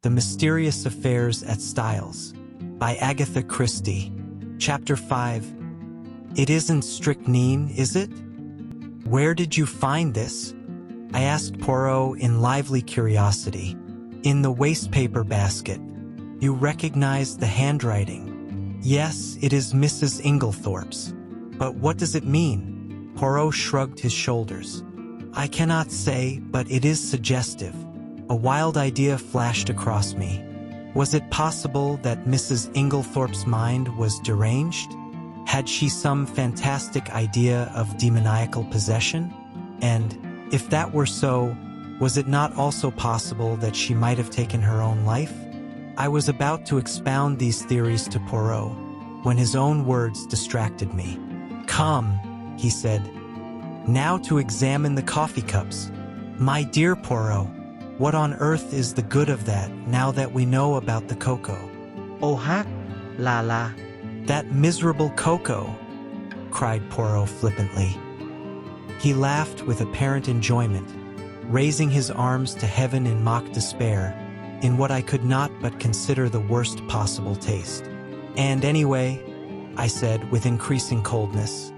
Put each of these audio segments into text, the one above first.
The Mysterious Affairs at Styles by Agatha Christie. Chapter 5. It isn't strychnine, is it? Where did you find this? I asked Poirot in lively curiosity. In the wastepaper basket. You recognize the handwriting. Yes, it is Mrs. Inglethorpe's. But what does it mean? Poirot shrugged his shoulders. I cannot say, but it is suggestive. A wild idea flashed across me. Was it possible that Mrs. Inglethorpe's mind was deranged? Had she some fantastic idea of demoniacal possession? And, if that were so, was it not also possible that she might have taken her own life? I was about to expound these theories to Poirot, when his own words distracted me. Come, he said. Now to examine the coffee cups. My dear Poirot, what on earth is the good of that, now that we know about the cocoa? Oh ha, la la. That miserable cocoa, cried Poirot flippantly. He laughed with apparent enjoyment, raising his arms to heaven in mock despair, in what I could not but consider the worst possible taste. And anyway, I said with increasing coldness,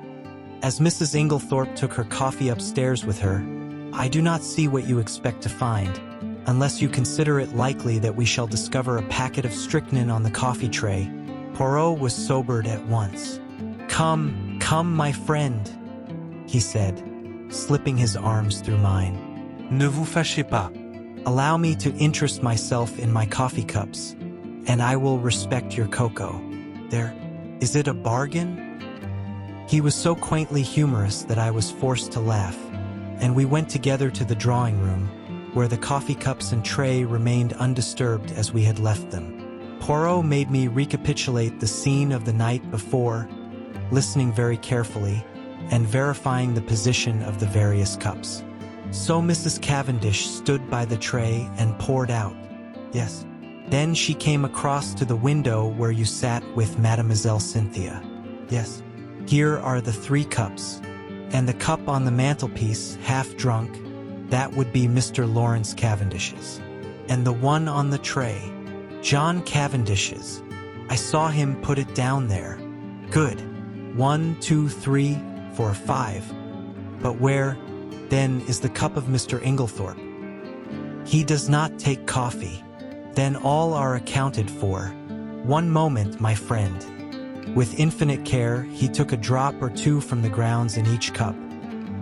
as Mrs. Inglethorpe took her coffee upstairs with her, I do not see what you expect to find, unless you consider it likely that we shall discover a packet of strychnine on the coffee tray. Poirot was sobered at once. Come, my friend, he said, slipping his arms through mine. Ne vous fâchez pas. Allow me to interest myself in my coffee cups, and I will respect your cocoa. Is it a bargain? He was so quaintly humorous that I was forced to laugh, and we went together to the drawing room, where the coffee cups and tray remained undisturbed as we had left them. Poirot made me recapitulate the scene of the night before, listening very carefully, and verifying the position of the various cups. So Mrs. Cavendish stood by the tray and poured out. Yes. Then she came across to the window where you sat with Mademoiselle Cynthia. Yes. Here are the 3 cups. And the cup on the mantelpiece, half drunk, that would be Mr. Lawrence Cavendish's. And the one on the tray, John Cavendish's. I saw him put it down there. Good. 1, 2, 3, 4, 5. But where, then, is the cup of Mr. Inglethorpe? He does not take coffee. Then all are accounted for. One moment, my friend. With infinite care, he took a drop or 2 from the grounds in each cup,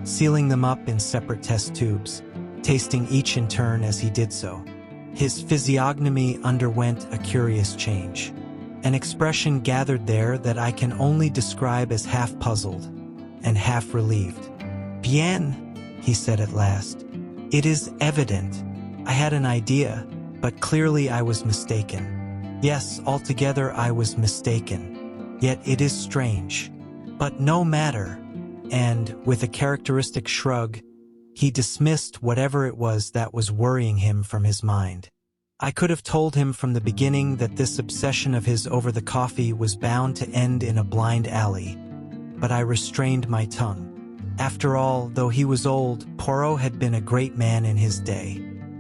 sealing them up in separate test tubes, tasting each in turn as he did so. His physiognomy underwent a curious change. An expression gathered there that I can only describe as half puzzled and half relieved. Bien, he said at last. It is evident. I had an idea, but clearly I was mistaken. Yes, altogether I was mistaken. Yet it is strange. But no matter. And, with a characteristic shrug, he dismissed whatever it was that was worrying him from his mind. I could have told him from the beginning that this obsession of his over the coffee was bound to end in a blind alley, but I restrained my tongue. After all, though he was old, Poirot had been a great man in his day.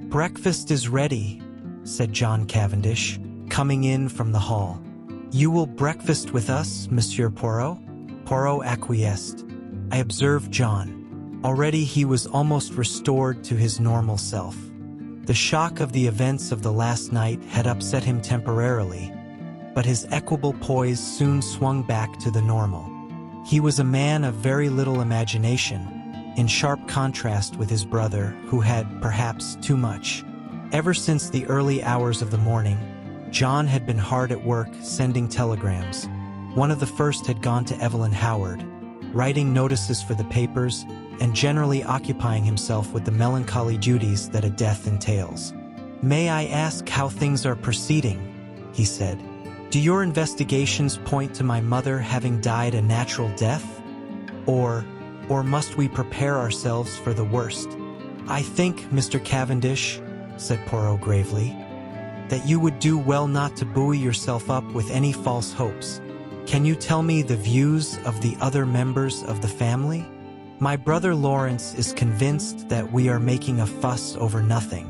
Breakfast is ready, said John Cavendish, coming in from the hall. You will breakfast with us, Monsieur Poirot? Poirot acquiesced. I observed John. Already he was almost restored to his normal self. The shock of the events of the last night had upset him temporarily, but his equable poise soon swung back to the normal. He was a man of very little imagination, in sharp contrast with his brother, who had, perhaps, too much. Ever since the early hours of the morning, John had been hard at work sending telegrams. One of the first had gone to Evelyn Howard, writing notices for the papers and generally occupying himself with the melancholy duties that a death entails. May I ask how things are proceeding? He said. Do your investigations point to my mother having died a natural death? Or must we prepare ourselves for the worst? I think, Mr. Cavendish, said Poirot gravely, that you would do well not to buoy yourself up with any false hopes. Can you tell me the views of the other members of the family? My brother Lawrence is convinced that we are making a fuss over nothing.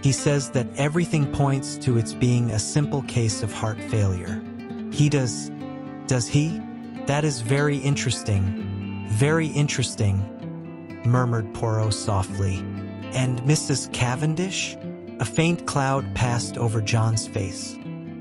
He says that everything points to its being a simple case of heart failure. He does he? That is very interesting, murmured Poirot softly. And Mrs. Cavendish? A faint cloud passed over John's face.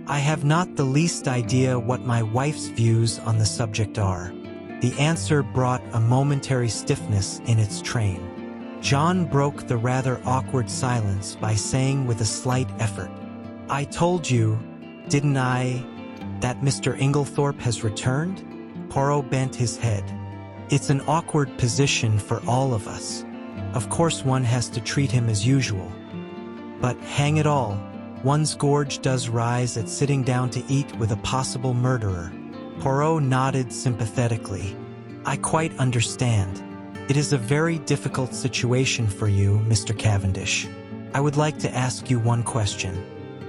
I have not the least idea what my wife's views on the subject are. The answer brought a momentary stiffness in its train. John broke the rather awkward silence by saying with a slight effort, I told you, didn't I, that Mr. Inglethorpe has returned? Poirot bent his head. It's an awkward position for all of us. Of course one has to treat him as usual. But hang it all, one's gorge does rise at sitting down to eat with a possible murderer. Poirot nodded sympathetically. I quite understand. It is a very difficult situation for you, Mr. Cavendish. I would like to ask you one question.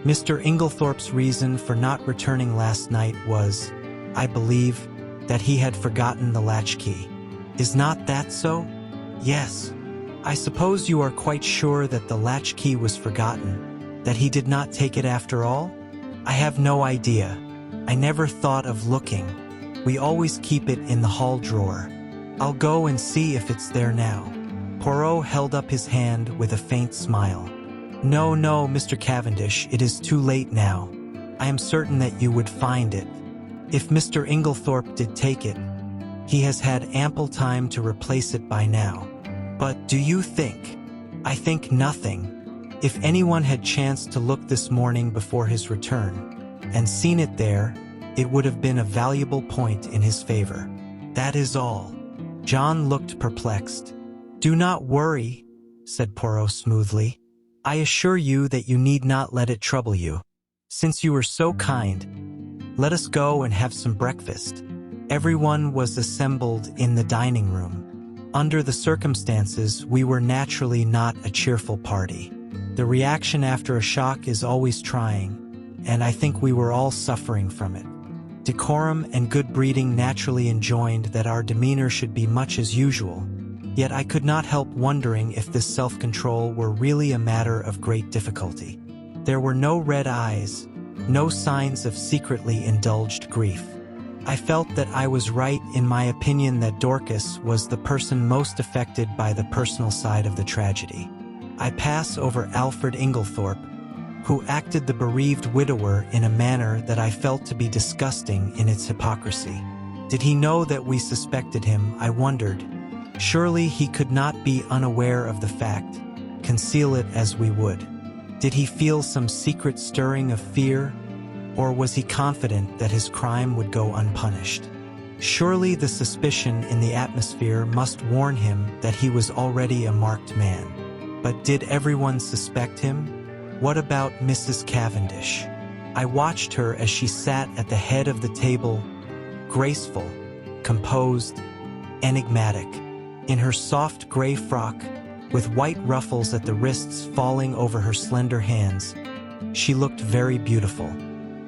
Mr. Inglethorpe's reason for not returning last night was, I believe, that he had forgotten the latchkey. Is not that so? Yes. I suppose you are quite sure that the latchkey was forgotten, that he did not take it after all? I have no idea. I never thought of looking. We always keep it in the hall drawer. I'll go and see if it's there now. Poirot held up his hand with a faint smile. No, Mr. Cavendish, it is too late now. I am certain that you would find it. If Mr. Inglethorpe did take it, he has had ample time to replace it by now. But do you think? I think nothing. If anyone had chanced to look this morning before his return, and seen it there, it would have been a valuable point in his favor. That is all. John looked perplexed. Do not worry, said Poirot smoothly. I assure you that you need not let it trouble you. Since you were so kind, let us go and have some breakfast. Everyone was assembled in the dining room. Under the circumstances, we were naturally not a cheerful party. The reaction after a shock is always trying, and I think we were all suffering from it. Decorum and good breeding naturally enjoined that our demeanor should be much as usual, yet I could not help wondering if this self-control were really a matter of great difficulty. There were no red eyes, no signs of secretly indulged grief. I felt that I was right in my opinion that Dorcas was the person most affected by the personal side of the tragedy. I pass over Alfred Inglethorpe, who acted the bereaved widower in a manner that I felt to be disgusting in its hypocrisy. Did he know that we suspected him, I wondered. Surely he could not be unaware of the fact, conceal it as we would. Did he feel some secret stirring of fear, or was he confident that his crime would go unpunished? Surely the suspicion in the atmosphere must warn him that he was already a marked man. But did everyone suspect him? What about Mrs. Cavendish? I watched her as she sat at the head of the table, graceful, composed, enigmatic. In her soft gray frock, with white ruffles at the wrists falling over her slender hands, she looked very beautiful.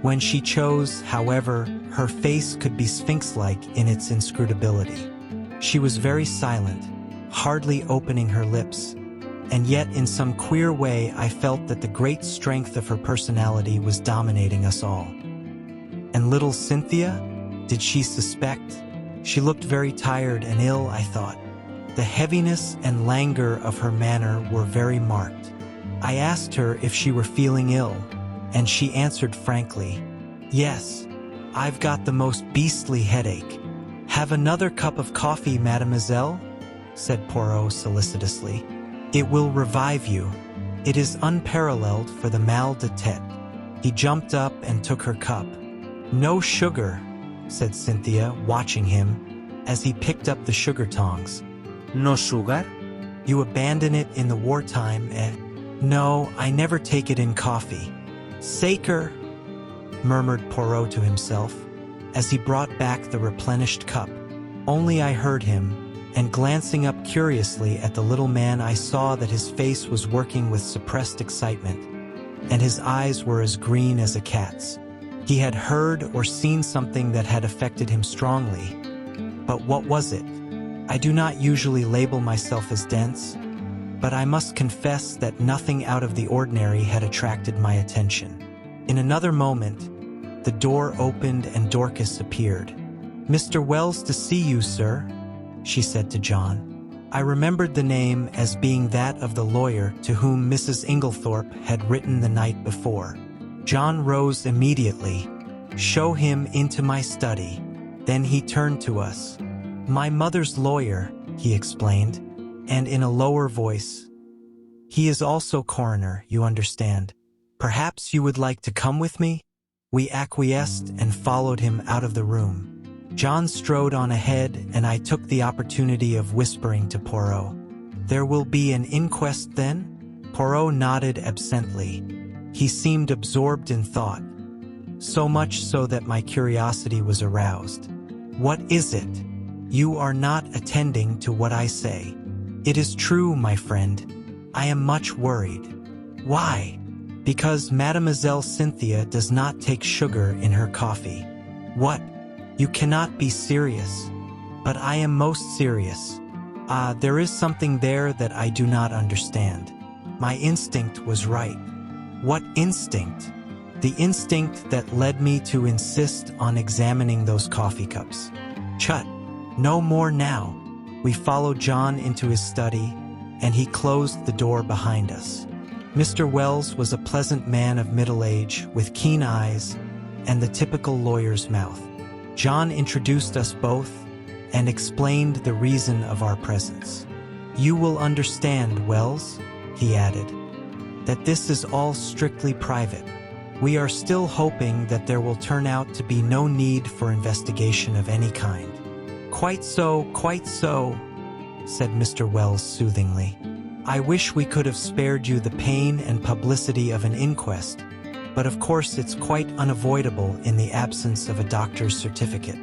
When she chose, however, her face could be sphinx-like in its inscrutability. She was very silent, hardly opening her lips, and yet in some queer way I felt that the great strength of her personality was dominating us all. And little Cynthia? Did she suspect? She looked very tired and ill, I thought. The heaviness and languor of her manner were very marked. I asked her if she were feeling ill, and she answered frankly, Yes, I've got the most beastly headache. Have another cup of coffee, mademoiselle? Said Poirot solicitously. It will revive you. It is unparalleled for the mal de tête. He jumped up and took her cup. No sugar, said Cynthia, watching him, as he picked up the sugar tongs. No sugar? You abandon it in the wartime, eh? No, I never take it in coffee. Saker, murmured Poirot to himself, as he brought back the replenished cup. Only I heard him, and glancing up curiously at the little man I saw that his face was working with suppressed excitement, and his eyes were as green as a cat's. He had heard or seen something that had affected him strongly. But what was it? I do not usually label myself as dense, but I must confess that nothing out of the ordinary had attracted my attention. In another moment, the door opened and Dorcas appeared. "Mr. Wells to see you, sir," she said to John. I remembered the name as being that of the lawyer to whom Mrs. Inglethorpe had written the night before. John rose immediately. "Show him into my study." Then he turned to us. "My mother's lawyer," he explained, and in a lower voice, "He is also coroner, you understand. Perhaps you would like to come with me?" We acquiesced and followed him out of the room. John strode on ahead, and I took the opportunity of whispering to Poirot, "There will be an inquest then?" Poirot nodded absently. He seemed absorbed in thought, so much so that my curiosity was aroused. "What is it? You are not attending to what I say." "It is true, my friend. I am much worried." "Why?" "Because Mademoiselle Cynthia does not take sugar in her coffee." "What? You cannot be serious." "But I am most serious. There is something there that I do not understand." My instinct was right. What instinct? The instinct that led me to insist on examining those coffee cups. Chut! No more now. We followed John into his study, and he closed the door behind us. Mr. Wells was a pleasant man of middle age, with keen eyes and the typical lawyer's mouth. John introduced us both and explained the reason of our presence. "You will understand, Wells," he added, "that this is all strictly private. We are still hoping that there will turn out to be no need for investigation of any kind." Quite so," said Mr. Wells soothingly. "I wish we could have spared you the pain and publicity of an inquest, but of course it's quite unavoidable in the absence of a doctor's certificate."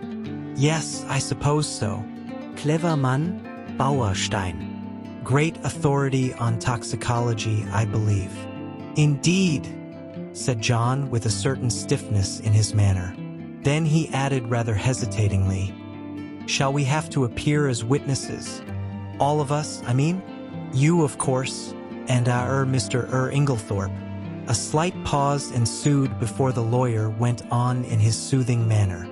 "Yes, I suppose so." Clever Mann, Bauerstein. "Great authority on toxicology, I believe." "Indeed," said John with a certain stiffness in his manner. Then he added rather hesitatingly, "Shall we have to appear as witnesses? All of us, I mean? You, of course, and Mr. Inglethorpe." A slight pause ensued before the lawyer went on in his soothing manner.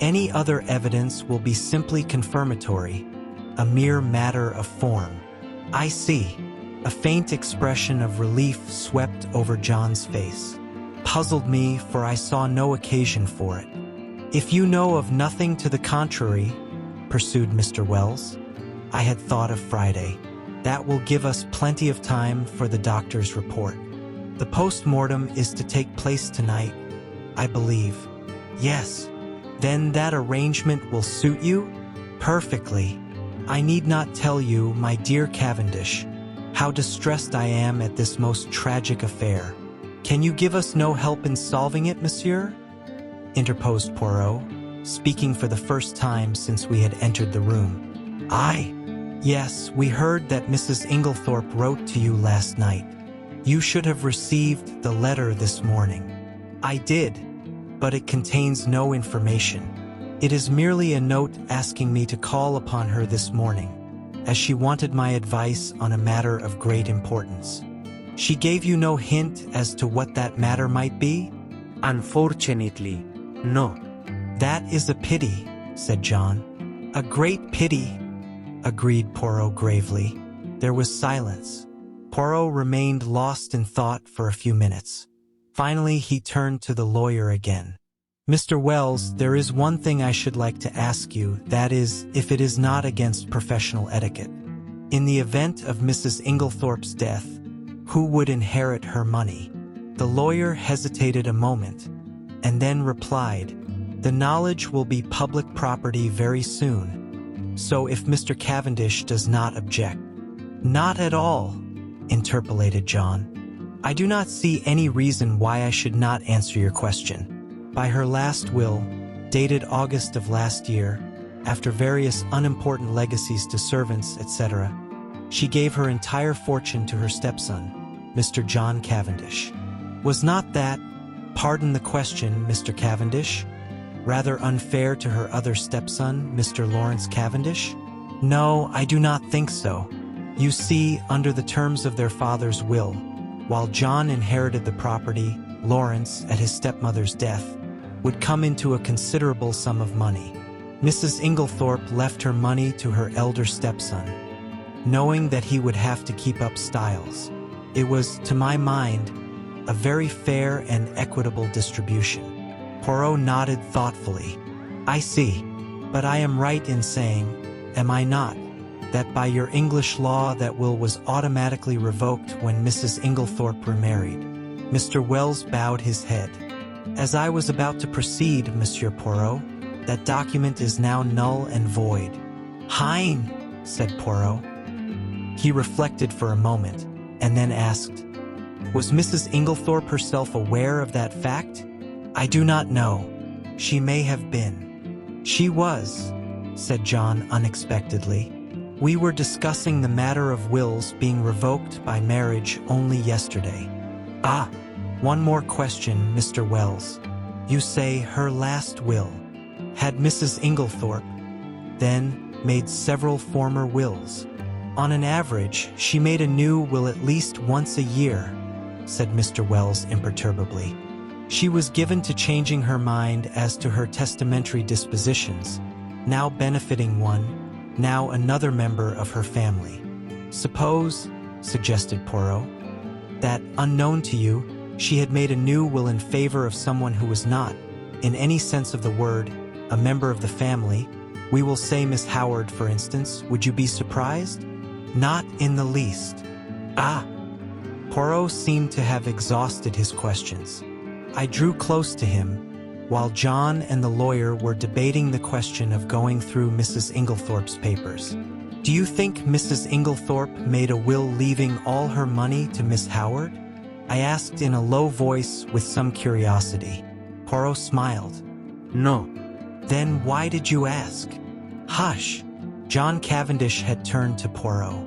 "Any other evidence will be simply confirmatory, a mere matter of form." "I see." A faint expression of relief swept over John's face. Puzzled me, for I saw no occasion for it. "If you know of nothing to the contrary," pursued Mr. Wells, "I had thought of Friday. That will give us plenty of time for the doctor's report. The post-mortem is to take place tonight, I believe." "Yes." "Then that arrangement will suit you?" "Perfectly. I need not tell you, my dear Cavendish, how distressed I am at this most tragic affair." "Can you give us no help in solving it, monsieur?" interposed Poirot, speaking for the first time since we had entered the room. "Yes, we heard that Mrs. Inglethorpe wrote to you last night. You should have received the letter this morning." "I did, but it contains no information. It is merely a note asking me to call upon her this morning, as she wanted my advice on a matter of great importance." "She gave you no hint as to what that matter might be?" Unfortunately, no. "That is a pity," said John. "A great pity," agreed Poirot gravely. There was silence. Poirot remained lost in thought for a few minutes. Finally, he turned to the lawyer again. "Mr. Wells, there is one thing I should like to ask you, that is, if it is not against professional etiquette. In the event of Mrs. Inglethorpe's death, who would inherit her money?" The lawyer hesitated a moment, and then replied, "The knowledge will be public property very soon, so if Mr. Cavendish does not object." "Not at all," interpolated John. "I do not see any reason why I should not answer your question. By her last will, dated August of last year, after various unimportant legacies to servants, etc., she gave her entire fortune to her stepson, Mr. John Cavendish. Was not that, pardon the question, Mr. Cavendish, rather unfair to her other stepson, Mr. Lawrence Cavendish?" "No, I do not think so. You see, under the terms of their father's will, while John inherited the property, Lawrence, at his stepmother's death, would come into a considerable sum of money. Mrs. Inglethorpe left her money to her elder stepson, knowing that he would have to keep up Styles. It was, to my mind, a very fair and equitable distribution. Poirot nodded thoughtfully. I see. But I am right in saying, am I not, that by your English law that will was automatically revoked when Mrs. Inglethorpe remarried? Mr. Wells bowed his head. As I was about to proceed, Monsieur Poirot, that document is now null and void. Hein, said Poirot. He reflected for a moment, and then asked, was Mrs. Inglethorpe herself aware of that fact? I do not know. She may have been. She was, said John unexpectedly. We were discussing the matter of wills being revoked by marriage only yesterday. Ah, one more question, Mr. Wells. You say her last will. Had Mrs. Inglethorpe, then, made several former wills? On an average, she made a new will at least once a year, said Mr. Wells imperturbably. She was given to changing her mind as to her testamentary dispositions, now benefiting one, now another member of her family. Suppose, suggested Poirot, that, unknown to you, she had made a new will in favor of someone who was not, in any sense of the word, a member of the family. We will say Miss Howard, for instance. Would you be surprised? Not in the least. Ah! Poirot seemed to have exhausted his questions. I drew close to him, while John and the lawyer were debating the question of going through Mrs. Inglethorpe's papers. Do you think Mrs. Inglethorpe made a will leaving all her money to Miss Howard? I asked in a low voice with some curiosity. Poirot smiled. No. Then why did you ask? Hush! John Cavendish had turned to Poirot.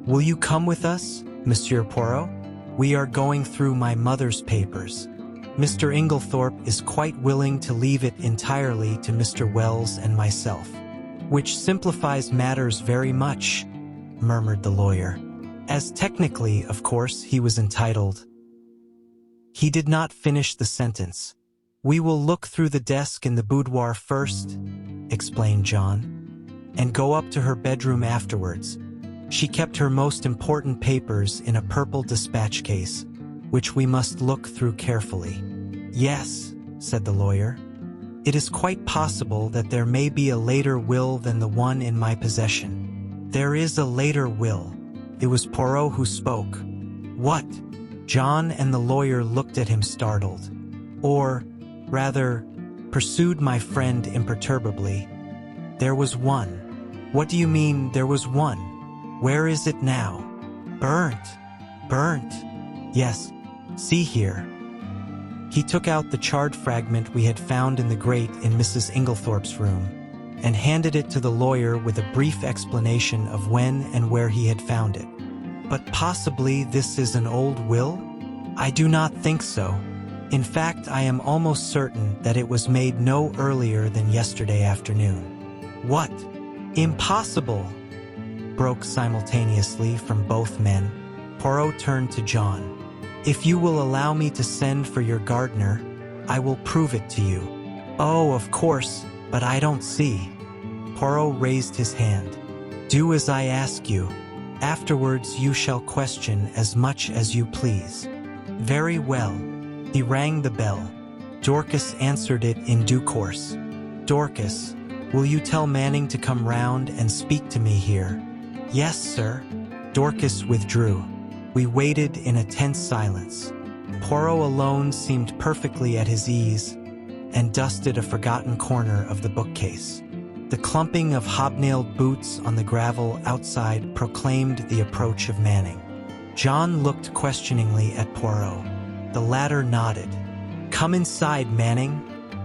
Will you come with us, Monsieur Poirot? We are going through my mother's papers. Mr. Inglethorpe is quite willing to leave it entirely to Mr. Wells and myself. Which simplifies matters very much, murmured the lawyer. As technically, of course, he was entitled. He did not finish the sentence. We will look through the desk in the boudoir first, explained John, and go up to her bedroom afterwards. She kept her most important papers in a purple dispatch case, which we must look through carefully. Yes, said the lawyer. It is quite possible that there may be a later will than the one in my possession. There is a later will. It was Poirot who spoke. What? John and the lawyer looked at him startled. Or, rather, pursued my friend imperturbably. There was one. What do you mean, there was one? Where is it now? Burnt. Burnt. Yes, see here. He took out the charred fragment we had found in the grate in Mrs. Inglethorpe's room, and handed it to the lawyer with a brief explanation of when and where he had found it. But possibly this is an old will? I do not think so. In fact, I am almost certain that it was made no earlier than yesterday afternoon. What? Impossible! Broke simultaneously from both men. Poirot turned to John. If you will allow me to send for your gardener, I will prove it to you. Oh, of course, but I don't see. Poirot raised his hand. Do as I ask you. Afterwards you shall question as much as you please. Very well. He rang the bell. Dorcas answered it in due course. Dorcas, will you tell Manning to come round and speak to me here? Yes, sir. Dorcas withdrew. We waited in a tense silence. Poirot alone seemed perfectly at his ease and dusted a forgotten corner of the bookcase. The clumping of hobnailed boots on the gravel outside proclaimed the approach of Manning. John looked questioningly at Poirot. The latter nodded. Come inside, Manning,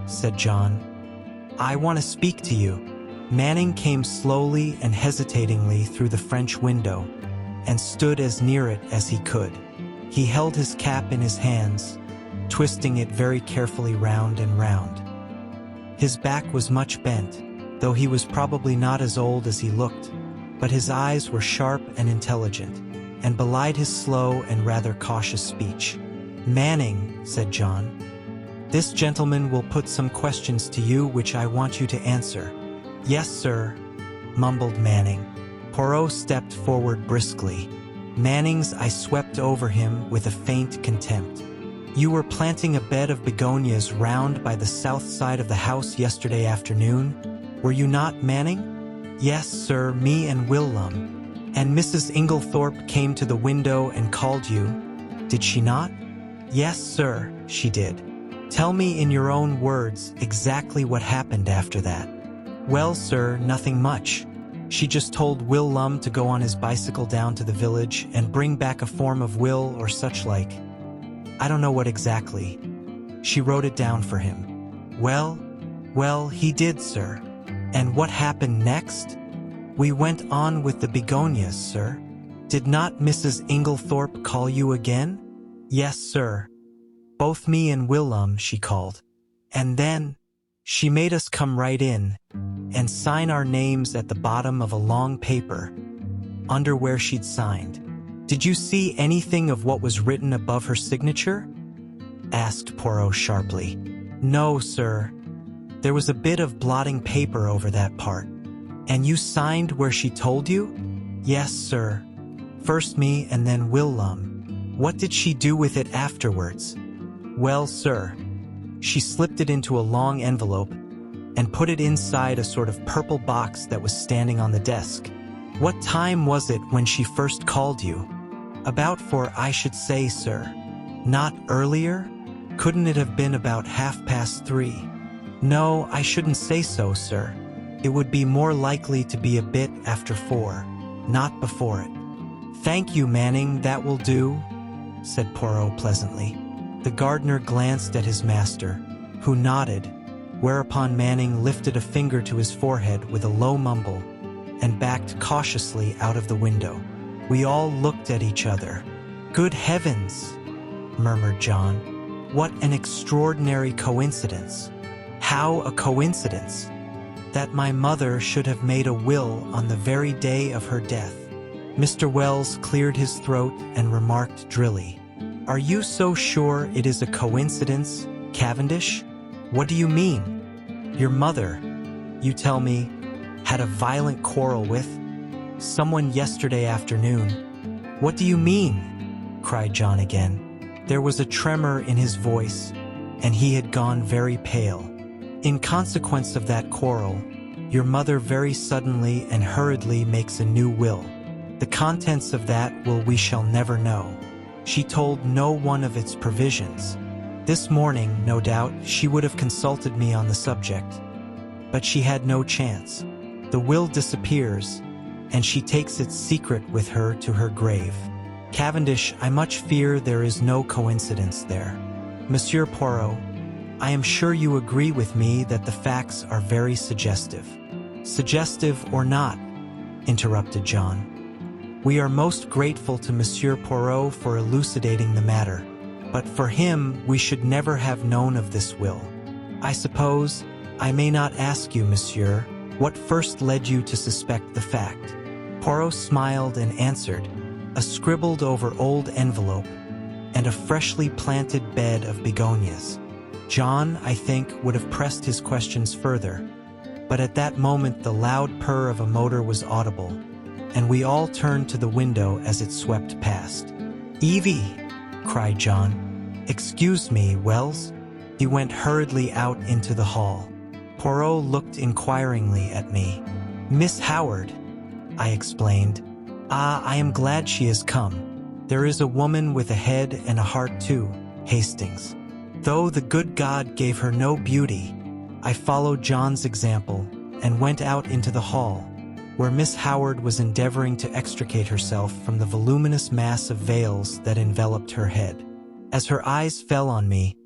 said John. I want to speak to you. Manning came slowly and hesitatingly through the French window and stood as near it as he could. He held his cap in his hands, twisting it very carefully round and round. His back was much bent, though he was probably not as old as he looked, but his eyes were sharp and intelligent, and belied his slow and rather cautious speech. "Manning," said John, "this gentleman will put some questions to you which I want you to answer." "Yes, sir," mumbled Manning. Poirot stepped forward briskly. Manning's eye swept over him with a faint contempt. "You were planting a bed of begonias round by the south side of the house yesterday afternoon, were you not, Manning?" "Yes, sir, me and Will-Lum. And Mrs. Inglethorpe came to the window and called you, did she not?" "Yes, sir, she did." "Tell me in your own words exactly what happened after that." "Well, sir, nothing much. She just told Will-Lum to go on his bicycle down to the village and bring back a form of will or such like. I don't know what exactly. She wrote it down for him." Well, he did, sir." "And what happened next?" "We went on with the begonias, sir." "Did not Mrs. Inglethorpe call you again?" "Yes, sir. Both me and Will-Lum she called. And then she made us come right in and sign our names at the bottom of a long paper, under where she'd signed." "Did you see anything of what was written above her signature?" asked Poirot sharply. "No, sir. There was a bit of blotting paper over that part." "And you signed where she told you?" "Yes, sir. First me and then Will-Lum." "What did she do with it afterwards?" "Well, sir, she slipped it into a long envelope and put it inside a sort of purple box that was standing on the desk." "What time was it when she first called you?" "About 4, I should say, sir." "Not earlier? Couldn't it have been about 3:30? "No, I shouldn't say so, sir. It would be more likely to be a bit after 4, not before it." "Thank you, Manning, that will do," said Poirot pleasantly. The gardener glanced at his master, who nodded, whereupon Manning lifted a finger to his forehead with a low mumble and backed cautiously out of the window. We all looked at each other. "Good heavens," murmured John. "What an extraordinary coincidence." "How a coincidence?" "That my mother should have made a will on the very day of her death." Mr. Wells cleared his throat and remarked drily, "Are you so sure it is a coincidence, Cavendish?" "What do you mean?" "Your mother, you tell me, had a violent quarrel with someone yesterday afternoon." "What do you mean?" cried John again. There was a tremor in his voice, and he had gone very pale. "In consequence of that quarrel, your mother very suddenly and hurriedly makes a new will. The contents of that will we shall never know. She told no one of its provisions. This morning, no doubt, she would have consulted me on the subject. But she had no chance. The will disappears, and she takes its secret with her to her grave. Cavendish, I much fear there is no coincidence there. Monsieur Poirot, I am sure you agree with me that the facts are very suggestive." "Suggestive or not," interrupted John, "we are most grateful to Monsieur Poirot for elucidating the matter. But for him, we should never have known of this will. I suppose I may not ask you, monsieur, what first led you to suspect the fact?" Poirot smiled and answered, "A scribbled over old envelope and a freshly planted bed of begonias." John, I think, would have pressed his questions further, but at that moment the loud purr of a motor was audible, and we all turned to the window as it swept past. "Evie!" cried John. "Excuse me, Wells." He went hurriedly out into the hall. Poirot looked inquiringly at me. "Miss Howard," I explained. "Ah, I am glad she has come. There is a woman with a head and a heart too, Hastings. Though the good God gave her no beauty." I followed John's example and went out into the hall, where Miss Howard was endeavoring to extricate herself from the voluminous mass of veils that enveloped her head. As her eyes fell on me,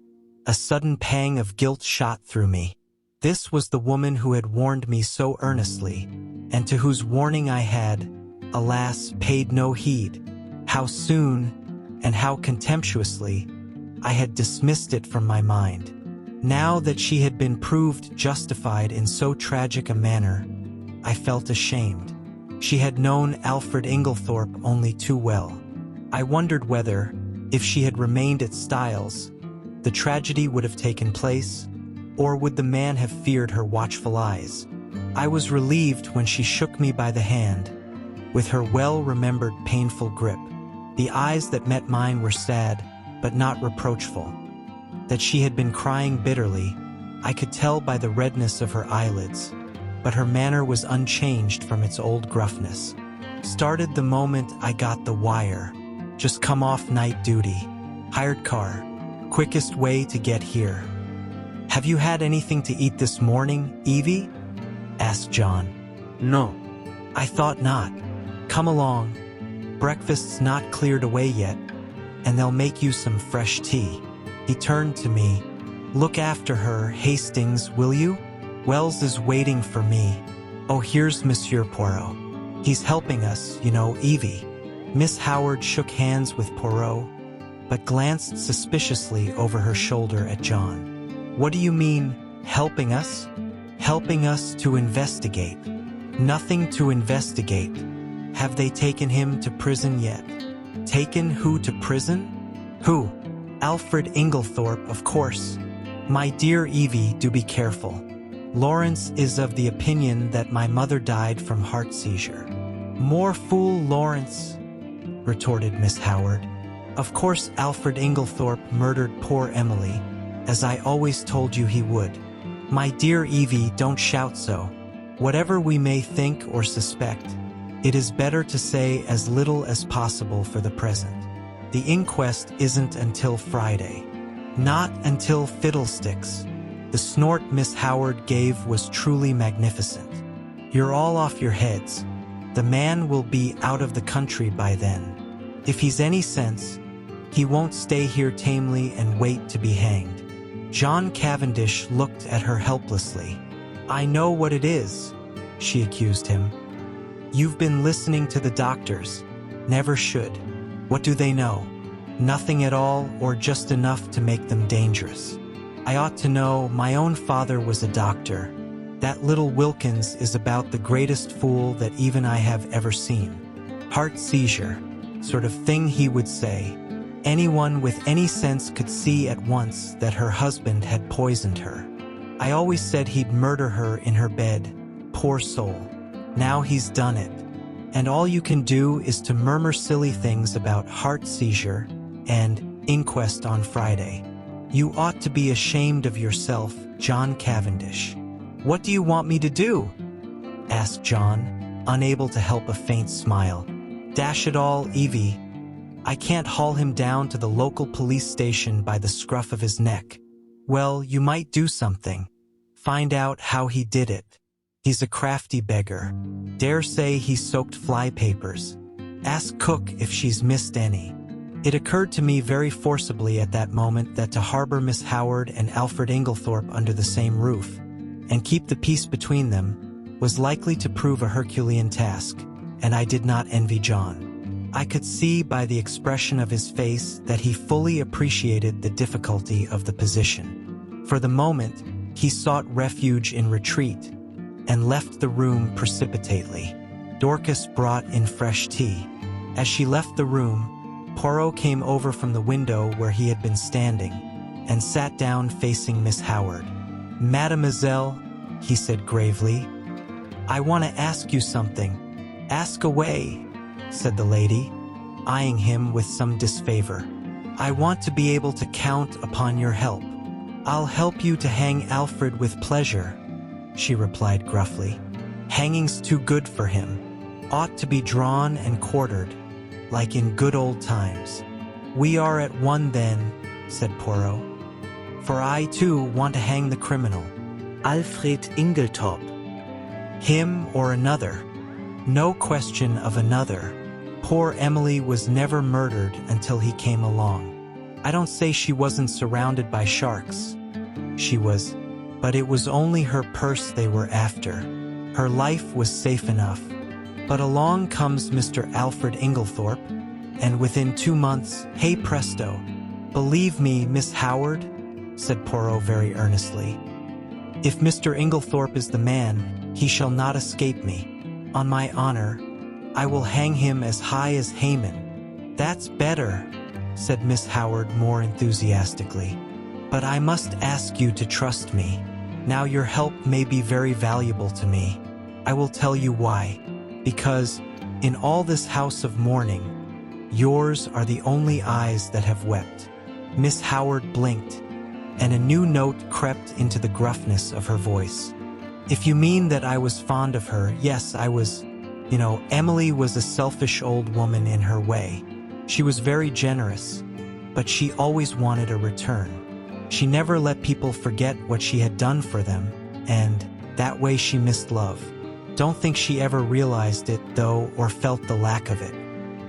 a sudden pang of guilt shot through me. This was the woman who had warned me so earnestly, and to whose warning I had, alas, paid no heed. How soon, and how contemptuously, I had dismissed it from my mind. Now that she had been proved justified in so tragic a manner, I felt ashamed. She had known Alfred Inglethorpe only too well. I wondered whether, if she had remained at Styles, the tragedy would have taken place, or would the man have feared her watchful eyes. I was relieved when she shook me by the hand, with her well-remembered painful grip. The eyes that met mine were sad, but not reproachful. That she had been crying bitterly, I could tell by the redness of her eyelids, but her manner was unchanged from its old gruffness. Started the moment I got the wire. Just come off night duty. Hired car. Quickest way to get here. Have you had anything to eat this morning, Evie? Asked John. No. I thought not. Come along. Breakfast's not cleared away yet, and they'll make you some fresh tea. He turned to me. Look after her, Hastings, will you? Wells is waiting for me. Oh, here's Monsieur Poirot. He's helping us, you know, Evie. Miss Howard shook hands with Poirot, but glanced suspiciously over her shoulder at John. What do you mean, helping us? Helping us to investigate. Nothing to investigate. Have they taken him to prison yet? Taken who to prison? Who? Alfred Inglethorpe, of course. My dear Evie, do be careful. Lawrence is of the opinion that my mother died from heart seizure. More fool Lawrence, retorted Miss Howard. Of course Alfred Inglethorpe murdered poor Emily, as I always told you he would. My dear Evie, don't shout so. Whatever we may think or suspect, it is better to say as little as possible for the present. The inquest isn't until Friday. Not until fiddlesticks. The snort Miss Howard gave was truly magnificent. You're all off your heads. The man will be out of the country by then. If he's any sense, he won't stay here tamely and wait to be hanged. John Cavendish looked at her helplessly. I know what it is, she accused him. You've been listening to the doctors. Never should. What do they know? Nothing at all, or just enough to make them dangerous. I ought to know. My own father was a doctor. That little Wilkins is about the greatest fool that even I have ever seen. Heart seizure, sort of thing he would say. Anyone with any sense could see at once that her husband had poisoned her. I always said he'd murder her in her bed. Poor soul. Now he's done it. And all you can do is to murmur silly things about heart seizure and inquest on Friday. You ought to be ashamed of yourself, John Cavendish. What do you want me to do? Asked John, unable to help a faint smile. Dash it all, Evie. I can't haul him down to the local police station by the scruff of his neck. Well, you might do something. Find out how he did it. He's a crafty beggar. Dare say he soaked flypapers. Ask Cook if she's missed any. It occurred to me very forcibly at that moment that to harbor Miss Howard and Alfred Inglethorpe under the same roof, and keep the peace between them, was likely to prove a Herculean task, and I did not envy John. I could see by the expression of his face that he fully appreciated the difficulty of the position. For the moment, he sought refuge in retreat, and left the room precipitately. Dorcas brought in fresh tea. As she left the room, Poirot came over from the window where he had been standing, and sat down facing Miss Howard. Mademoiselle, he said gravely, I want to ask you something. Ask away, said the lady, eyeing him with some disfavor. I want to be able to count upon your help. I'll help you to hang Alfred with pleasure, she replied gruffly. Hanging's too good for him. Ought to be drawn and quartered, like in good old times. We are at one then, said Poirot. For I too want to hang the criminal. Alfred Inglethorpe. Him or another. No question of another. Poor Emily was never murdered until he came along. I don't say she wasn't surrounded by sharks. She was, but it was only her purse they were after. Her life was safe enough. But along comes Mr. Alfred Inglethorpe, and within 2 months, hey presto. Believe me, Miss Howard, said Poirot very earnestly. If Mr. Inglethorpe is the man, he shall not escape me. On my honor, I will hang him as high as Haman." "That's better," said Miss Howard more enthusiastically. "But I must ask you to trust me. Now your help may be very valuable to me. I will tell you why. Because in all this house of mourning, yours are the only eyes that have wept." Miss Howard blinked, and a new note crept into the gruffness of her voice. "If you mean that I was fond of her, yes, I was. Emily was a selfish old woman in her way. She was very generous, but she always wanted a return. She never let people forget what she had done for them, and that way she missed love. Don't think she ever realized it, though, or felt the lack of it.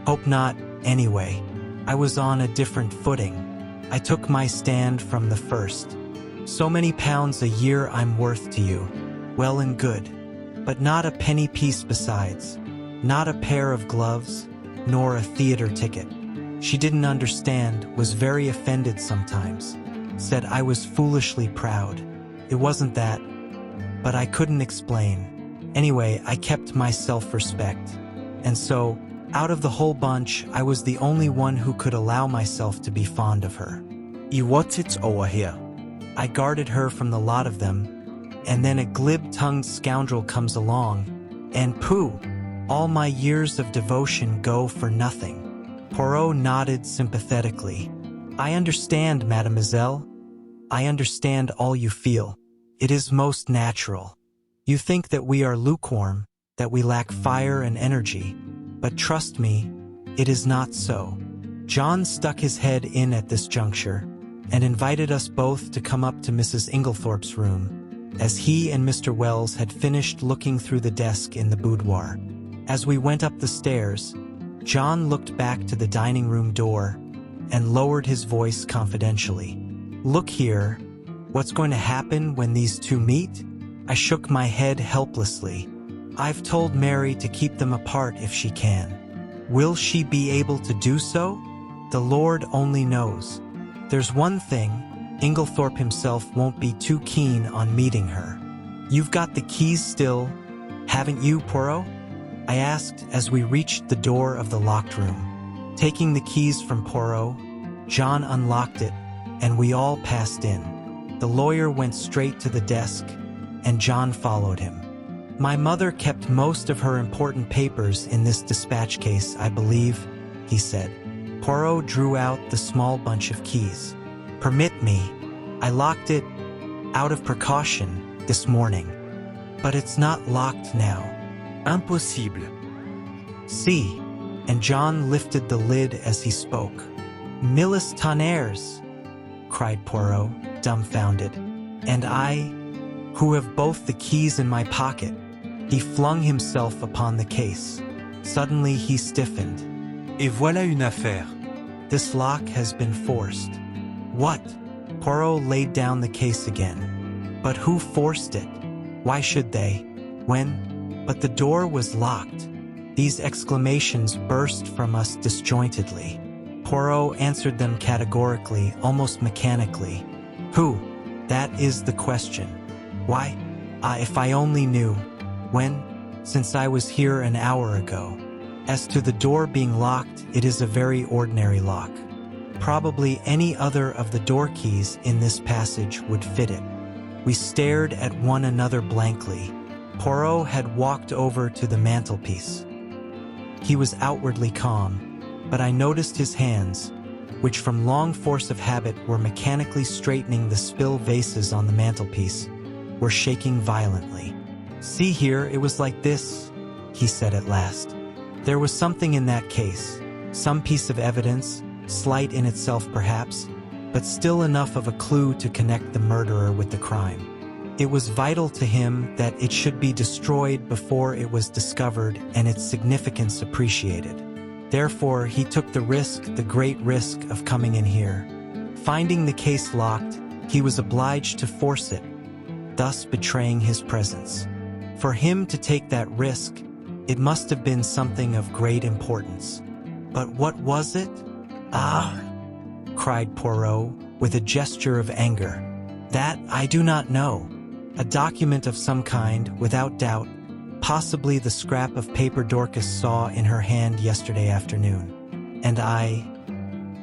Hope not, anyway. I was on a different footing. I took my stand from the first. So many pounds a year I'm worth to you. Well and good. But not a penny piece besides. Not a pair of gloves, nor a theater ticket. She didn't understand, was very offended sometimes. Said I was foolishly proud. It wasn't that, but I couldn't explain. Anyway, I kept my self-respect. And so, out of the whole bunch, I was the only one who could allow myself to be fond of her. What's it over here? I guarded her from the lot of them, and then a glib-tongued scoundrel comes along, and pooh, all my years of devotion go for nothing. Poirot nodded sympathetically. I understand, mademoiselle. I understand all you feel. It is most natural. You think that we are lukewarm, that we lack fire and energy, but trust me, it is not so. John stuck his head in at this juncture and invited us both to come up to Mrs. Inglethorpe's room, as he and Mr. Wells had finished looking through the desk in the boudoir. As we went up the stairs, John looked back to the dining room door and lowered his voice confidentially. "Look here, what's going to happen when these two meet?" I shook my head helplessly. "I've told Mary to keep them apart if she can. Will she be able to do so? The Lord only knows. There's one thing, Inglethorpe himself won't be too keen on meeting her. You've got the keys still, haven't you, Poirot?" I asked as we reached the door of the locked room. Taking the keys from Poirot, John unlocked it, and we all passed in. The lawyer went straight to the desk, and John followed him. "My mother kept most of her important papers in this dispatch case, I believe," he said. Poirot drew out the small bunch of keys. "Permit me. I locked it out of precaution this morning, but it's not locked now." Impossible. "See," and John lifted the lid as he spoke. "Millis tonnerres," cried Poirot, dumbfounded. "And I, who have both the keys in my pocket." He flung himself upon the case. Suddenly he stiffened. Et voilà une affaire. "This lock has been forced." "What?" Poirot laid down the case again. "But who forced it? Why should they? When? But the door was locked." These exclamations burst from us disjointedly. Poirot answered them categorically, almost mechanically. "Who? That is the question. Why? If I only knew. When? Since I was here an hour ago. As to the door being locked, it is a very ordinary lock. Probably any other of the door keys in this passage would fit it." We stared at one another blankly. Poirot had walked over to the mantelpiece. He was outwardly calm, but I noticed his hands, which from long force of habit were mechanically straightening the spill vases on the mantelpiece, were shaking violently. "See here, it was like this," he said at last. "There was something in that case, some piece of evidence, slight in itself perhaps, but still enough of a clue to connect the murderer with the crime. It was vital to him that it should be destroyed before it was discovered and its significance appreciated. Therefore, he took the risk, the great risk of coming in here. Finding the case locked, he was obliged to force it, thus betraying his presence. For him to take that risk, it must have been something of great importance. But what was it?" "Ah!" cried Poirot with a gesture of anger. "That I do not know. A document of some kind, without doubt, possibly the scrap of paper Dorcas saw in her hand yesterday afternoon. And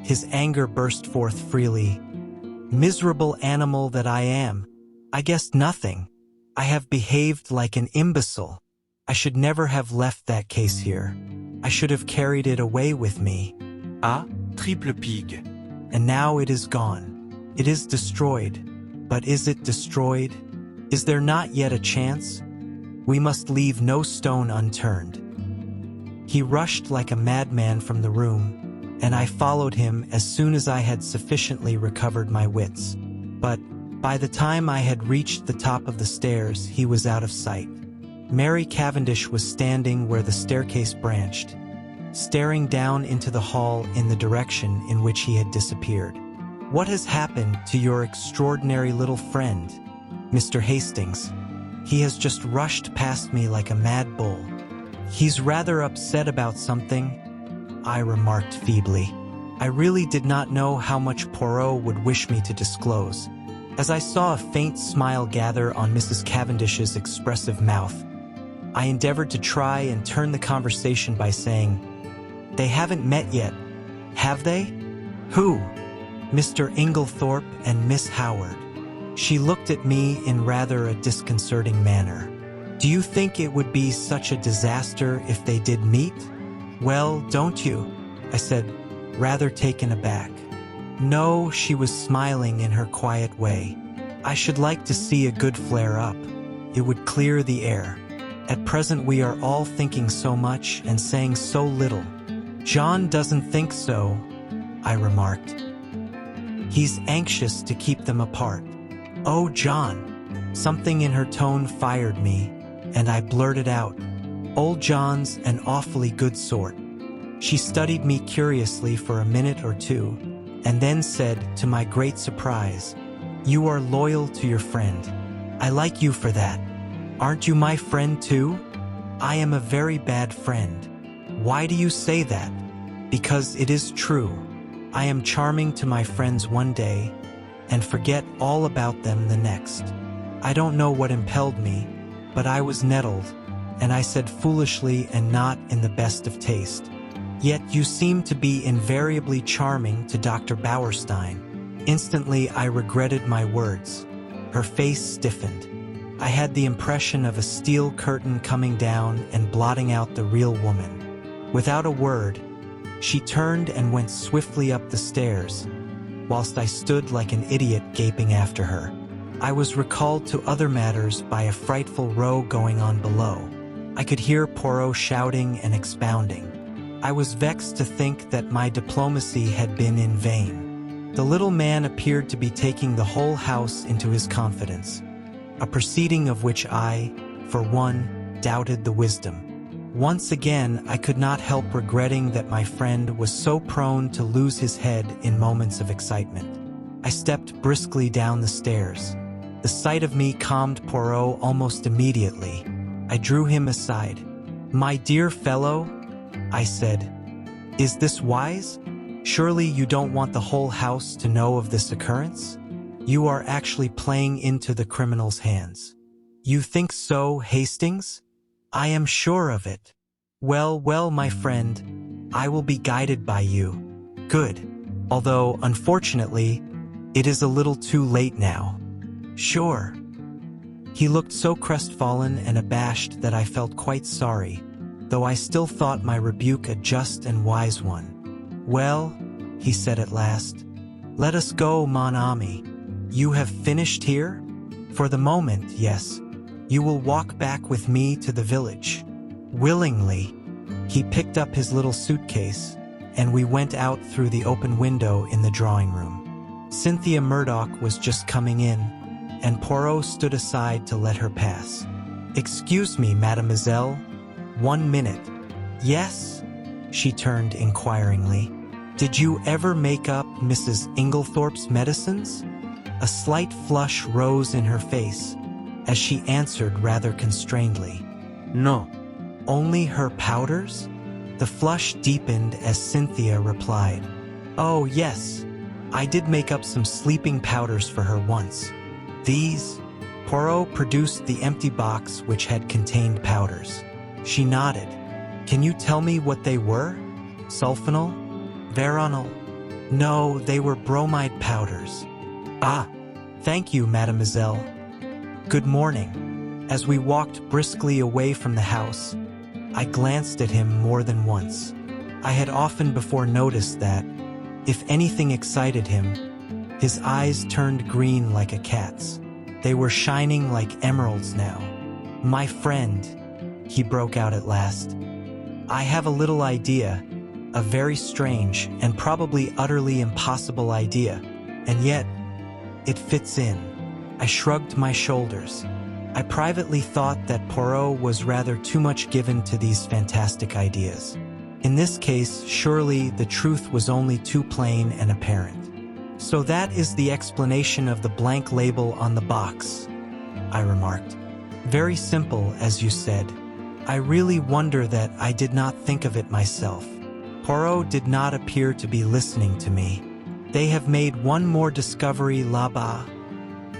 his anger burst forth freely. Miserable animal that I am. I guessed nothing. I have behaved like an imbecile. I should never have left that case here. I should have carried it away with me. A. Triple pig. And now it is gone. It is destroyed. But is it destroyed? Is there not yet a chance? We must leave no stone unturned. He rushed like a madman from the room, and I followed him as soon as I had sufficiently recovered my wits. But by the time I had reached the top of the stairs, he was out of sight. Mary Cavendish was standing where the staircase branched, staring down into the hall in the direction in which he had disappeared. "What has happened to your extraordinary little friend, Mr. Hastings? He has just rushed past me like a mad bull." "He's rather upset about something," I remarked feebly. I really did not know how much Poirot would wish me to disclose. As I saw a faint smile gather on Mrs. Cavendish's expressive mouth, I endeavored to try and turn the conversation by saying, "They haven't met yet, have they?" "Who?" "Mr. Inglethorpe and Miss Howard." She looked at me in rather a disconcerting manner. "Do you think it would be such a disaster if they did meet?" "Well, don't you?" I said, rather taken aback. "No," she was smiling in her quiet way. "I should like to see a good flare-up. It would clear the air. At present we are all thinking so much and saying so little." "John doesn't think so," I remarked. "He's anxious to keep them apart." "Oh, John." Something in her tone fired me, and I blurted out, "Old John's an awfully good sort." She studied me curiously for a minute or two, and then said, to my great surprise, "You are loyal to your friend. I like you for that. Aren't you my friend too?" "I am a very bad friend." "Why do you say that?" "Because it is true. I am charming to my friends one day, and forget all about them the next. I don't know what impelled me, but I was nettled, and I said foolishly and not in the best of taste, 'Yet you seem to be invariably charming to Dr. Bauerstein.' Instantly I regretted my words. Her face stiffened. I had the impression of a steel curtain coming down and blotting out the real woman. Without a word, she turned and went swiftly up the stairs, whilst I stood like an idiot gaping after her. I was recalled to other matters by a frightful row going on below. I could hear Poirot shouting and expounding. I was vexed to think that my diplomacy had been in vain. The little man appeared to be taking the whole house into his confidence, a proceeding of which I, for one, doubted the wisdom. Once again, I could not help regretting that my friend was so prone to lose his head in moments of excitement. I stepped briskly down the stairs. The sight of me calmed Poirot almost immediately. I drew him aside. "My dear fellow," I said, "is this wise? Surely you don't want the whole house to know of this occurrence? You are actually playing into the criminal's hands." "You think so, Hastings?" "I am sure of it." Well, my friend, I will be guided by you." "Good. Although, unfortunately, it is a little too late now." "Sure." He looked so crestfallen and abashed that I felt quite sorry, though I still thought my rebuke a just and wise one. "Well," he said at last, "let us go, mon ami. You have finished here?" "For the moment, yes. You will walk back with me to the village." "Willingly." He picked up his little suitcase, and we went out through the open window in the drawing room. Cynthia Murdoch was just coming in, and Poirot stood aside to let her pass. "Excuse me, mademoiselle. 1 minute." "Yes?" She turned inquiringly. "Did you ever make up Mrs. Inglethorpe's medicines?" A slight flush rose in her face, as she answered rather constrainedly, "No." "Only her powders?" The flush deepened as Cynthia replied, "Oh, yes. I did make up some sleeping powders for her once. These? Poirot produced the empty box which had contained powders. She nodded. Can you tell me what they were? Sulfonal? Veronal? No, they were bromide powders. Ah, thank you, mademoiselle. Good morning. As we walked briskly away from the house, I glanced at him more than once. I had often before noticed that, if anything excited him, his eyes turned green like a cat's. They were shining like emeralds now. My friend, he broke out at last, I have a little idea, a very strange and probably utterly impossible idea, and yet, it fits in. I shrugged my shoulders. I privately thought that Poirot was rather too much given to these fantastic ideas. In this case, surely the truth was only too plain and apparent. So that is the explanation of the blank label on the box, I remarked. Very simple, as you said. I really wonder that I did not think of it myself. Poirot did not appear to be listening to me. They have made one more discovery là-bas,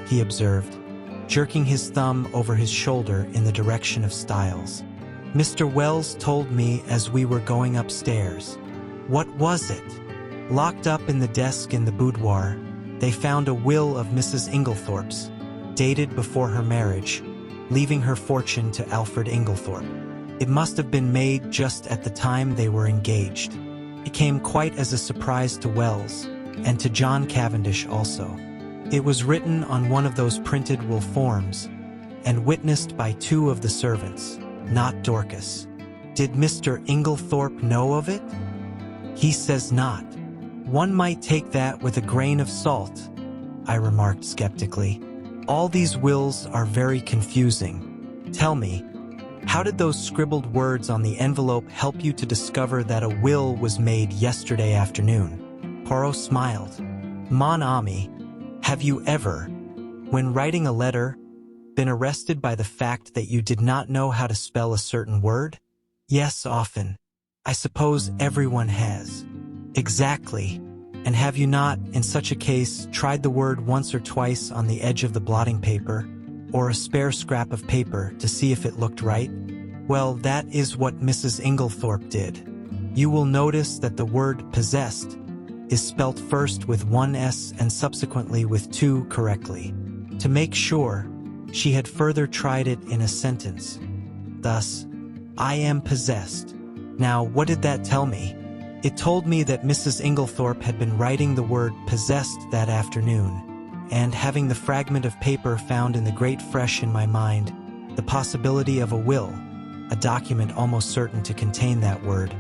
he observed, jerking his thumb over his shoulder in the direction of Styles. Mr. Wells told me as we were going upstairs. What was it? Locked up in the desk in the boudoir, they found a will of Mrs. Inglethorpe's, dated before her marriage, leaving her fortune to Alfred Inglethorpe. It must have been made just at the time they were engaged. It came quite as a surprise to Wells, and to John Cavendish also. It was written on one of those printed will forms, and witnessed by two of the servants, not Dorcas. Did Mr. Inglethorpe know of it? He says not. One might take that with a grain of salt, I remarked skeptically. All these wills are very confusing. Tell me, how did those scribbled words on the envelope help you to discover that a will was made yesterday afternoon? Poirot smiled. Mon ami, have you ever, when writing a letter, been arrested by the fact that you did not know how to spell a certain word? Yes, often. I suppose everyone has. Exactly. And have you not, in such a case, tried the word once or twice on the edge of the blotting paper, or a spare scrap of paper, to see if it looked right? Well, that is what Mrs. Inglethorpe did. You will notice that the word possessed is spelt first with one S and subsequently with two correctly. To make sure, she had further tried it in a sentence. Thus, I am possessed. Now, what did that tell me? It told me that Mrs. Inglethorpe had been writing the word possessed that afternoon, and having the fragment of paper found in the grate fresh in my mind, the possibility of a will, a document almost certain to contain that word,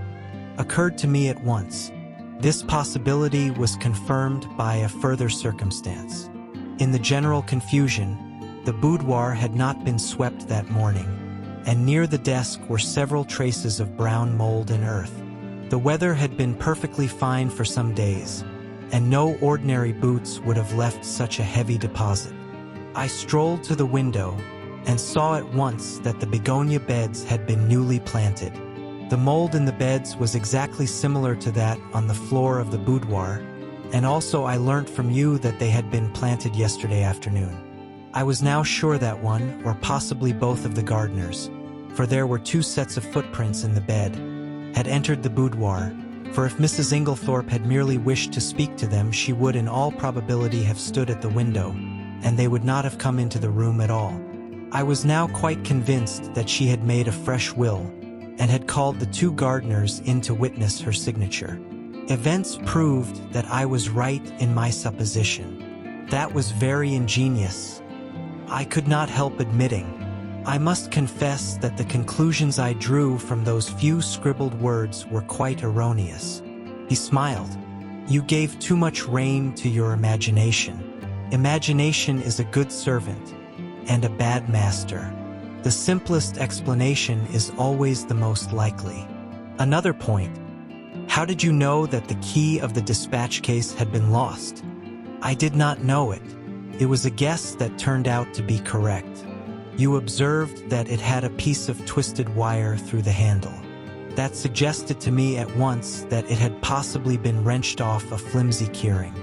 occurred to me at once. This possibility was confirmed by a further circumstance. In the general confusion, the boudoir had not been swept that morning, and near the desk were several traces of brown mold and earth. The weather had been perfectly fine for some days, and no ordinary boots would have left such a heavy deposit. I strolled to the window and saw at once that the begonia beds had been newly planted. The mold in the beds was exactly similar to that on the floor of the boudoir, and also I learnt from you that they had been planted yesterday afternoon. I was now sure that one, or possibly both of the gardeners, for there were two sets of footprints in the bed, had entered the boudoir, for if Mrs. Inglethorpe had merely wished to speak to them, she would in all probability have stood at the window, and they would not have come into the room at all. I was now quite convinced that she had made a fresh will, and had called the two gardeners in to witness her signature. Events proved that I was right in my supposition. That was very ingenious. I could not help admitting. I must confess that the conclusions I drew from those few scribbled words were quite erroneous. He smiled. You gave too much rein to your imagination. Imagination is a good servant and a bad master. The simplest explanation is always the most likely. Another point. How did you know that the key of the dispatch case had been lost? I did not know it. It was a guess that turned out to be correct. You observed that it had a piece of twisted wire through the handle. That suggested to me at once that it had possibly been wrenched off a flimsy keyring.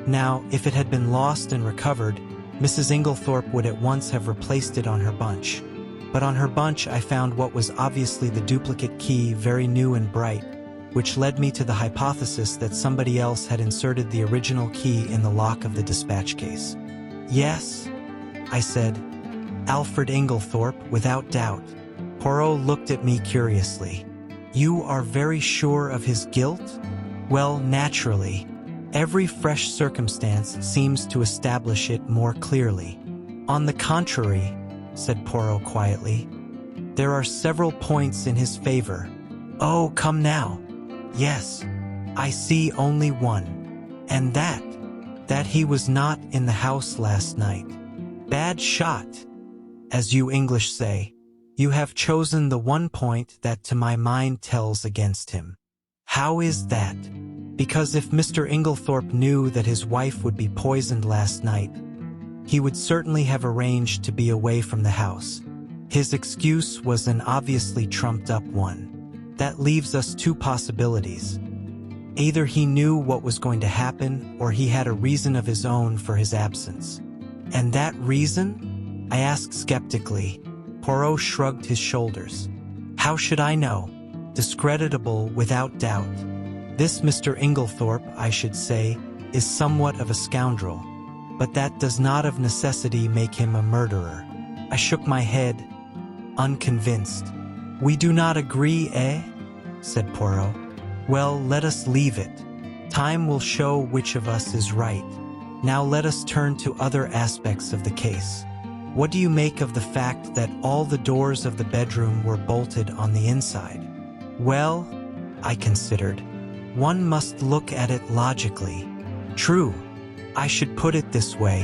Now, if it had been lost and recovered, Mrs. Inglethorpe would at once have replaced it on her bunch. But on her bunch I found what was obviously the duplicate key, very new and bright, which led me to the hypothesis that somebody else had inserted the original key in the lock of the dispatch case. "Yes," I said. "Alfred Inglethorpe, without doubt." Poirot looked at me curiously. "You are very sure of his guilt?" "Well, naturally. Every fresh circumstance seems to establish it more clearly." "On the contrary," said Poirot quietly, "there are several points in his favor." "Oh, come now." "Yes, I see only one. And that he was not in the house last night. Bad shot, as you English say. You have chosen the one point that to my mind tells against him." "How is that?" "Because if Mr. Inglethorpe knew that his wife would be poisoned last night, he would certainly have arranged to be away from the house. His excuse was an obviously trumped-up one. That leaves us two possibilities. Either he knew what was going to happen, or he had a reason of his own for his absence." "And that reason?" I asked skeptically. Poirot shrugged his shoulders. "How should I know? Discreditable without doubt. This Mr. Inglethorpe, I should say, is somewhat of a scoundrel, but that does not of necessity make him a murderer." I shook my head, unconvinced. "We do not agree, eh?" said Poirot. "Well, let us leave it. Time will show which of us is right. Now let us turn to other aspects of the case. What do you make of the fact that all the doors of the bedroom were bolted on the inside?" "Well," I considered, "one must look at it logically. True. I should put it this way.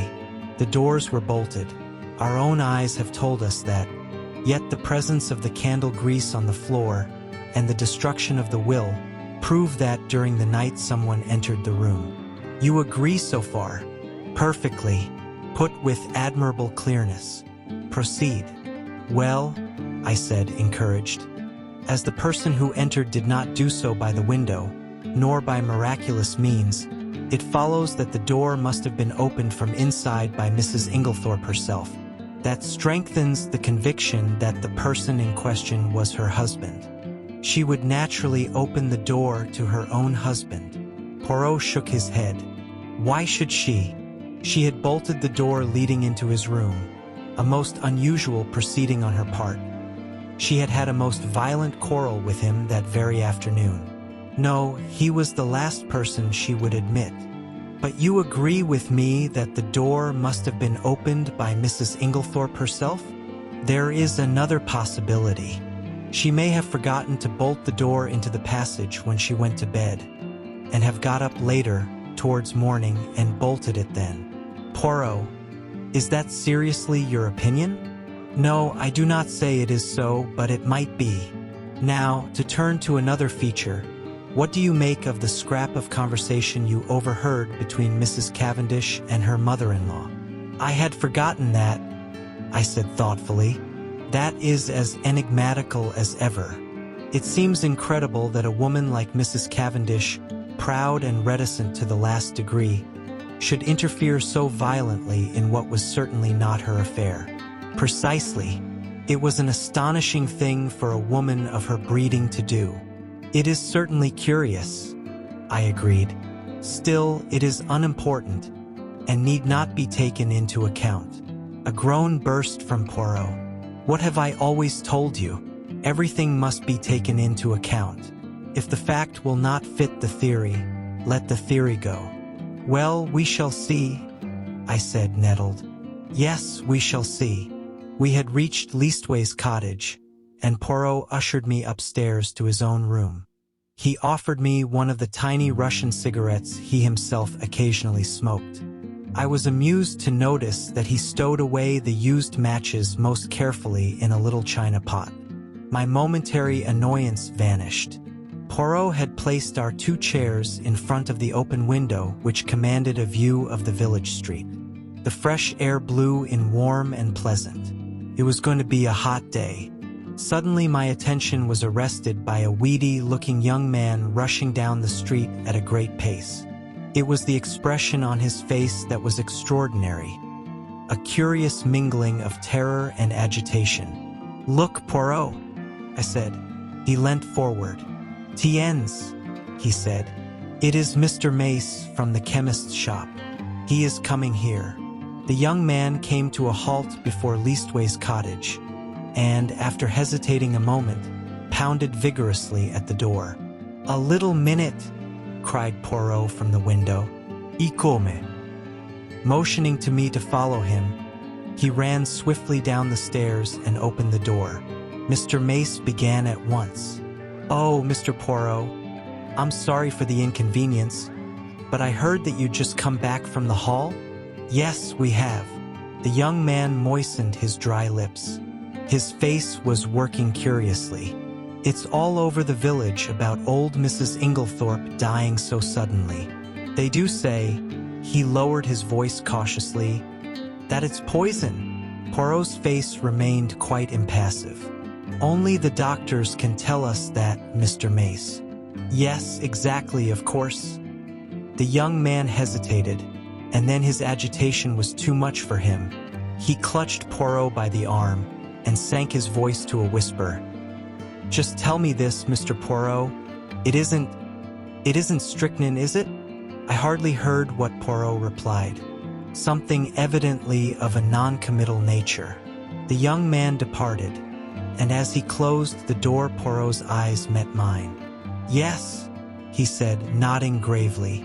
The doors were bolted. Our own eyes have told us that. Yet the presence of the candle grease on the floor and the destruction of the will prove that during the night someone entered the room." "You agree so far?" "Perfectly. Put with admirable clearness. Proceed." "Well," I said, encouraged, "as the person who entered did not do so by the window, nor by miraculous means, it follows that the door must have been opened from inside by Mrs. Inglethorpe herself. That strengthens the conviction that the person in question was her husband. She would naturally open the door to her own husband." Poirot shook his head. "Why should she? She had bolted the door leading into his room, a most unusual proceeding on her part. She had had a most violent quarrel with him that very afternoon. No, he was the last person she would admit. But you agree with me that the door must have been opened by Mrs. Inglethorpe herself?" "There is another possibility. She may have forgotten to bolt the door into the passage when she went to bed, and have got up later, towards morning, and bolted it then." "Poirot, is that seriously your opinion?" "No, I do not say it is so, but it might be. Now, to turn to another feature, what do you make of the scrap of conversation you overheard between Mrs. Cavendish and her mother-in-law?" "I had forgotten that," I said thoughtfully. "That is as enigmatical as ever. It seems incredible that a woman like Mrs. Cavendish, proud and reticent to the last degree, should interfere so violently in what was certainly not her affair." "Precisely. It was an astonishing thing for a woman of her breeding to do." "It is certainly curious," I agreed. "Still, it is unimportant, and need not be taken into account." A groan burst from Poirot. "What have I always told you? Everything must be taken into account. If the fact will not fit the theory, let the theory go." "Well, we shall see," I said, nettled. "Yes, we shall see." We had reached Leastways Cottage, and Poirot ushered me upstairs to his own room. He offered me one of the tiny Russian cigarettes he himself occasionally smoked. I was amused to notice that he stowed away the used matches most carefully in a little china pot. My momentary annoyance vanished. Poirot had placed our two chairs in front of the open window which commanded a view of the village street. The fresh air blew in warm and pleasant. It was going to be a hot day. Suddenly my attention was arrested by a weedy-looking young man rushing down the street at a great pace. It was the expression on his face that was extraordinary. a curious mingling of terror and agitation. "Look, Poirot," I said. He leant forward. "Tiens," he said. "It is Mr. Mace from the chemist's shop. He is coming here." The young man came to a halt before Leastway's cottage, and, after hesitating a moment, pounded vigorously at the door. "A little minute," cried Poirot from the window. "I come." Motioning to me to follow him, he ran swiftly down the stairs and opened the door. Mr. Mace began at once. "Oh, Mr. Poirot, I'm sorry for the inconvenience, but I heard that you'd just come back from the hall?" "Yes, we have." The young man moistened his dry lips. His face was working curiously. "It's all over the village about old Mrs. Inglethorpe dying so suddenly. They do say," he lowered his voice cautiously, "that it's poison." Poirot's face remained quite impassive. "Only the doctors can tell us that, Mr. Mace." "Yes, exactly, of course." The young man hesitated, and then his agitation was too much for him. He clutched Poirot by the arm and sank his voice to a whisper. "Just tell me this, Mr. Poirot. It isn't strychnine, is it?" I hardly heard what Poirot replied. Something evidently of a non-committal nature. The young man departed, and as he closed the door, Poirot's eyes met mine. "Yes," he said, nodding gravely.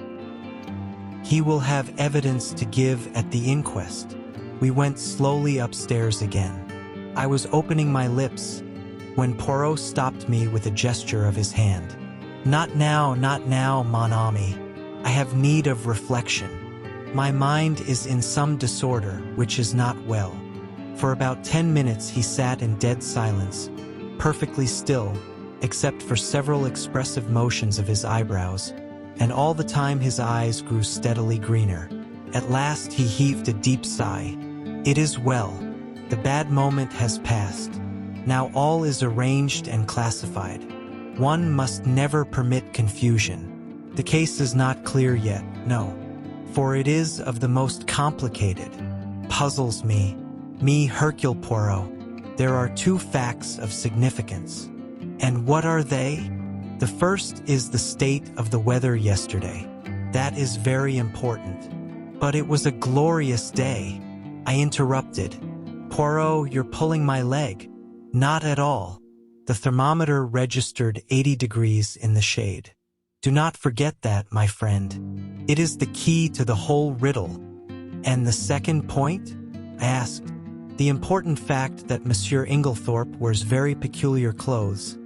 "He will have evidence to give at the inquest." We went slowly upstairs again. I was opening my lips when Poirot stopped me with a gesture of his hand. Not now, mon ami. I have need of reflection. My mind is in some disorder, which is not well." For about 10 minutes he sat in dead silence, perfectly still, except for several expressive motions of his eyebrows, and all the time his eyes grew steadily greener. At last he heaved a deep sigh. "It is well. The bad moment has passed. Now all is arranged and classified. One must never permit confusion. The case is not clear yet, no, for it is of the most complicated. Puzzles me, Hercule Poirot. There are 2 facts of significance. And what are they? The first is the state of the weather yesterday. That is very important. But it was a glorious day." I interrupted. "Poirot, you're pulling my leg." "Not at all." The thermometer registered 80 degrees in the shade. "Do not forget that, my friend. It is the key to the whole riddle." "And the second point?" I asked. "The important fact that Monsieur Inglethorpe wears very peculiar clothes,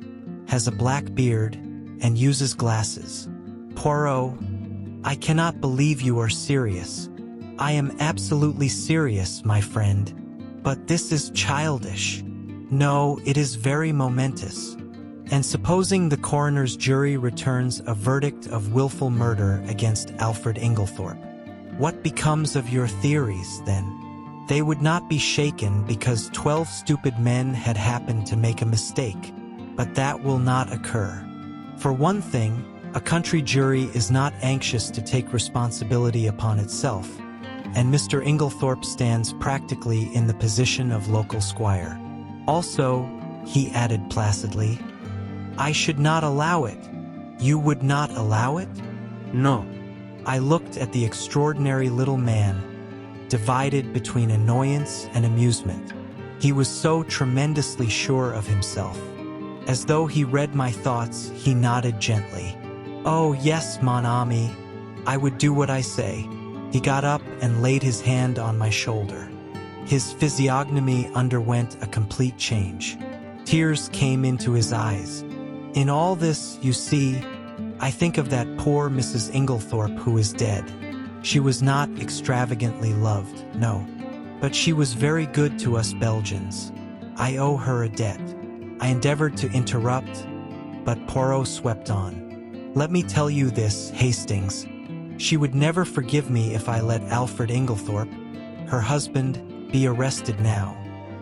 has a black beard, and uses glasses." "Poirot, I cannot believe you are serious." "I am absolutely serious, my friend. But this is childish." "No, it is very momentous. And supposing the coroner's jury returns a verdict of willful murder against Alfred Inglethorpe, what becomes of your theories, then? They would not be shaken because 12 stupid men had happened to make a mistake, but that will not occur. For one thing, a country jury is not anxious to take responsibility upon itself, and Mr. Inglethorpe stands practically in the position of local squire. Also," he added placidly, "I should not allow it." "You would not allow it?" "No." I looked at the extraordinary little man, divided between annoyance and amusement. He was so tremendously sure of himself. As though he read my thoughts, he nodded gently. "Oh, yes, mon ami. I would do what I say." He got up and laid his hand on my shoulder. His physiognomy underwent a complete change. Tears came into his eyes. "In all this, you see, I think of that poor Mrs. Inglethorpe who is dead. She was not extravagantly loved, no, but she was very good to us Belgians. I owe her a debt." I endeavored to interrupt, but Poirot swept on. "Let me tell you this, Hastings. She would never forgive me if I let Alfred Inglethorpe, her husband, be arrested now,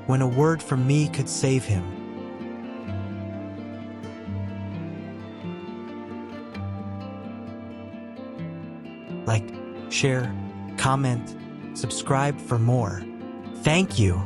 when a word from me could save him." Like, share, comment, subscribe for more. Thank you.